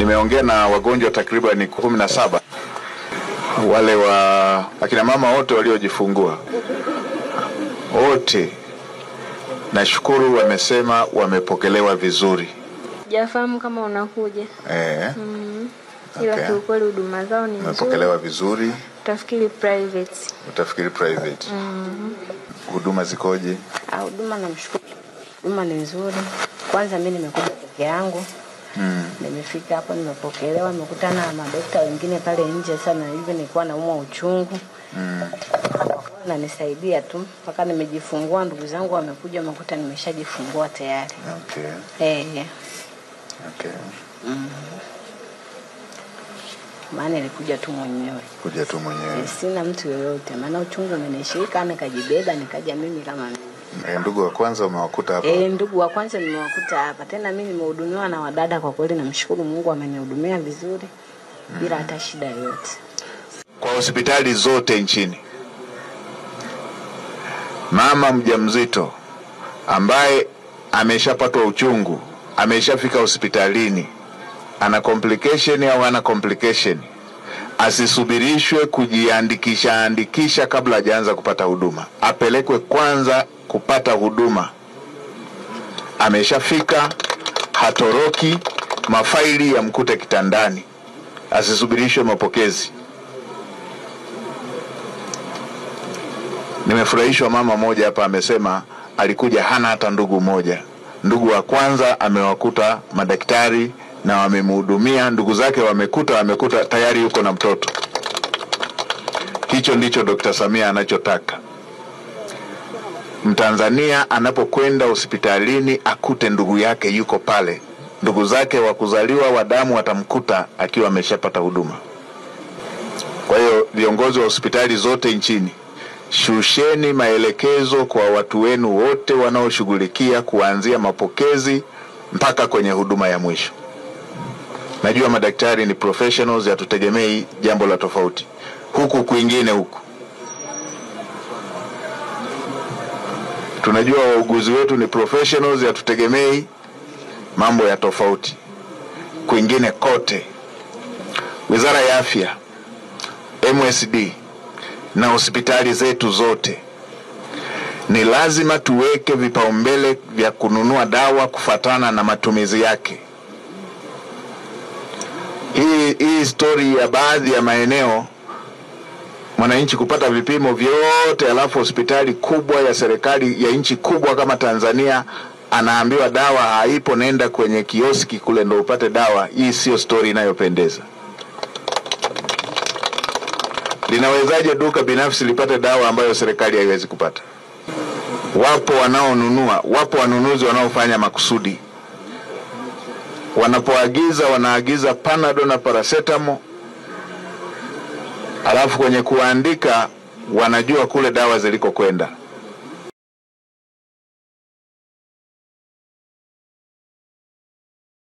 Nimeongea na wagonjwa takriban 17, wale wa akina mama wote waliojifungua wote, nashukuru wamesema wamepokelewa vizuri. Jafahamu kama unakuja. Ila Okay. kiukweli huduma zao ni nzuri. Wamepokelewa vizuri. Utafikiri private. Huduma zikoje? Huduma namshukuru. Huduma ni nzuri. Kwanza mimi nimekuja peke yangu. Nimefika hapo nimepokelewa, nimekutana na madaktari wengine pale nje sana hivi, nilikuwa naumwa uchungu. Na nisaidia tu mpaka nimejifungua. Ndugu zangu wamekuja wamekuta nimeshajifungua tayari. Okay. Okay. Maana nilikuja tu mwenyewe. Kuja tu mwenyewe. Sina mtu yoyote. Maana uchungu umenishika nikajibeba nikaja mimi kama mimi. Ndugu wa kwanza umewakuta hapa? Ndugu wa kwanza nimewakuta hapa. Tena mimi nimehudumiwa na wadada, kwa kweli namshukuru Mungu amenihudumia vizuri bila hata shida yoyote. Kwa hospitali zote nchini, mama mjamzito ambaye ameshapatwa uchungu, ameshafika hospitalini, ana complication au hana complication, asisubirishwe kujiandikisha kabla hajaanza kupata huduma. Apelekwe kwanza kupata huduma. Ameshafika, hatoroki, mafaili ya mkute kitandani. Asisubirishwe mapokezi. Nimefurahishwa mama moja hapa amesema alikuja hana hata ndugu moja. Ndugu wa kwanza amewakuta madaktari na wamemhudumia, ndugu zake wamekuta tayari yuko na mtoto. Hicho ndicho Dr. Samia anachotaka. Mtanzania anapokwenda hospitalini akute ndugu yake yuko pale. Ndugu zake wa kuzaliwa wa damu watamkuta akiwa ameshapata huduma. Kwa hiyo viongozi wa hospitali zote nchini, shusheni maelekezo kwa watu wenu wote wanaoshughulikia kuanzia mapokezi mpaka kwenye huduma ya mwisho. Najua madaktari ni professionals, hatutegemei jambo la tofauti. Huku kwingine huku tunajua wauguzi wetu ni professionals, hatutegemei mambo ya tofauti. Kwingine kote, Wizara ya Afya, MSD na hospitali zetu zote, ni lazima tuweke vipaumbele vya kununua dawa kufatana na matumizi yake. Hii story ya baadhi ya maeneo mwananchi kupata vipimo vyote, alafu hospitali kubwa ya serikali ya nchi kubwa kama Tanzania anaambiwa dawa haipo, nenda kwenye kioski kule ndo upate dawa. Hii sio story inayopendeza. Linawezaje duka binafsi lipate dawa ambayo serikali haiwezi kupata? Wapo wanaonunua, wapo wanunuzi wanaofanya makusudi. Wanapoagiza wanaagiza Panadol na paracetamol, alafu kwenye kuandika wanajua kule dawa ziliko kwenda.